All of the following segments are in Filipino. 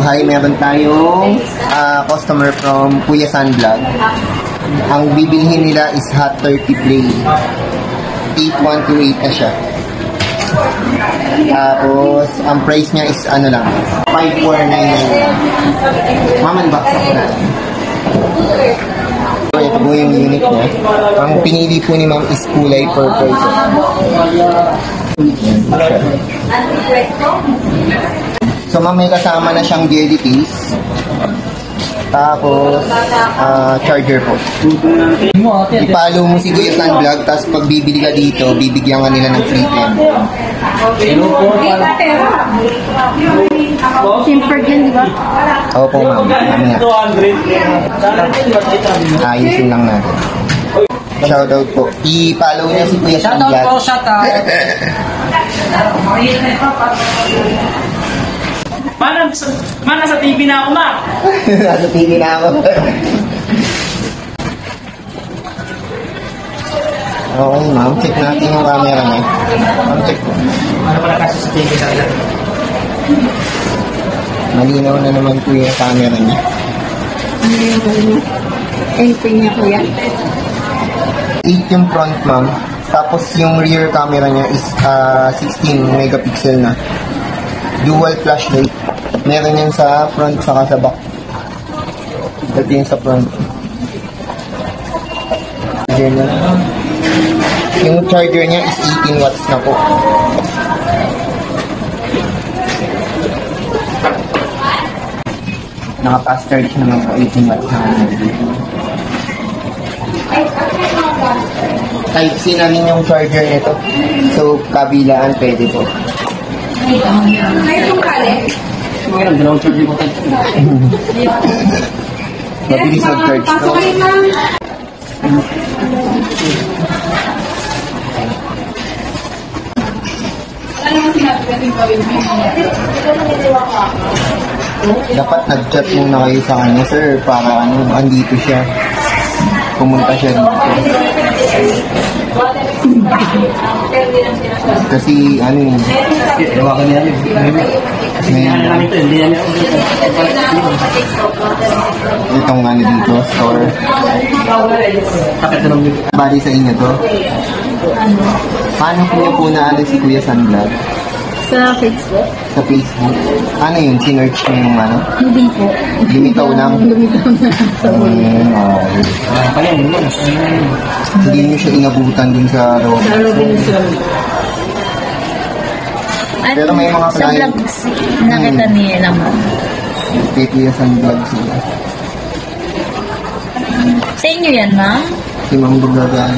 bahay, meron tayong customer from Kuya San Vlog. Ang bibilhin nila is Hot 30 Play. 8128 na siya. Tapos, ang price niya is ano lang, 5499 lang. Maman box na. So, ito po yung unit niya. Ang pinili po ni ma'am is kulay purple. So, ma'am, may kasama na siyang jelly case. Tapos, charger po. I-follow mo si Kuya San Vlog, tapos pag bibili ka dito, bibigyan ka nila ng free pen. Simple yan, di ba? Opo, ma'am. Ayusin lang natin. Shoutout po. I-follow niya si Kuya San Vlog. Shoutout po, shoutout. Mana sa TV na ako, ma? Nasa TV na ako. Okay, ma'am. Check natin yung camera niya. Ma'am, check po. Ano pala kasi sa TV na lang? Malinaw na naman po yung camera niya. Anything niya, kuya? 8 yung front, ma'am. Tapos yung rear camera niya is 16 megapixel na. Dual flashlight. Meron yan sa front saka sa back. Ito yung sa front. Yung charger niya is 18 watts na po. Naka-fast charge naman po, 18 watts na. Type-C na rin yung charger nito. So, kabilaan pwede po. Mayroong kali? Mayroon, dalawang charger ko tayo. Mabilis mag-charge to. Pasok kayo, ma'am. Ano mo sinabi kasing gawin mo? Dapat nag-chat muna kayo sa kanya, sir, para andito siya. Pumunta siya dito. Kasi, Gawa ka niya rin. itong dito, store. Kapit na lang dito. Bali sa inyo to. Paano po niyo po naano si Kuya San Vlog? Sa Facebook? Sa Facebook? Ano yun? Sinerch niyo yung ano? Hindi po. Lumitaw lang? Lumitaw na. Kaya mo naman. Hindi niyo siya inabutan dun sa Robinson. Sa Robinson. Pero may mga Sa client. vlogs, nakita niya naman. Kay Kuya San Vlog sila. Sa inyo yan, ma'am? Si Mang Bugagan.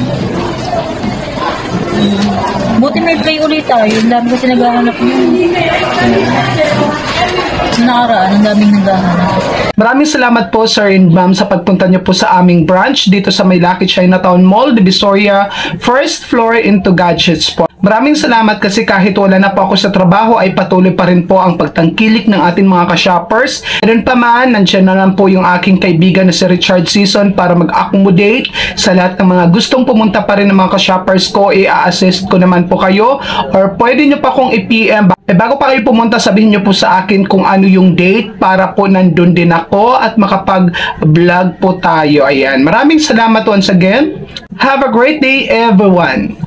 Buti may play ulit tayo. Yung dami kasi naghahanap yun. Nakaraan, ang daming naghahanap. Maraming salamat po sir and ma'am sa pagpunta niyo po sa aming branch dito sa May Lucky Chinatown Mall, Divisoria, first floor into Gadgets po. Maraming salamat kasi kahit wala na po ako sa trabaho ay patuloy pa rin po ang pagtangkilik ng ating mga ka-shoppers. Meron pa man, nandiyan na lang po yung aking kaibigan na si Richard Season para mag-accommodate sa lahat ng mga gustong pumunta pa rin ng mga ka-shoppers ko. I-assist ko naman po kayo or pwede nyo pa kong i-PM. Bago pa kayo pumunta, sabihin nyo po sa akin kung ano yung date para po nandun din ako at makapag-vlog po tayo. Ayan. Maraming salamat once again. Have a great day everyone.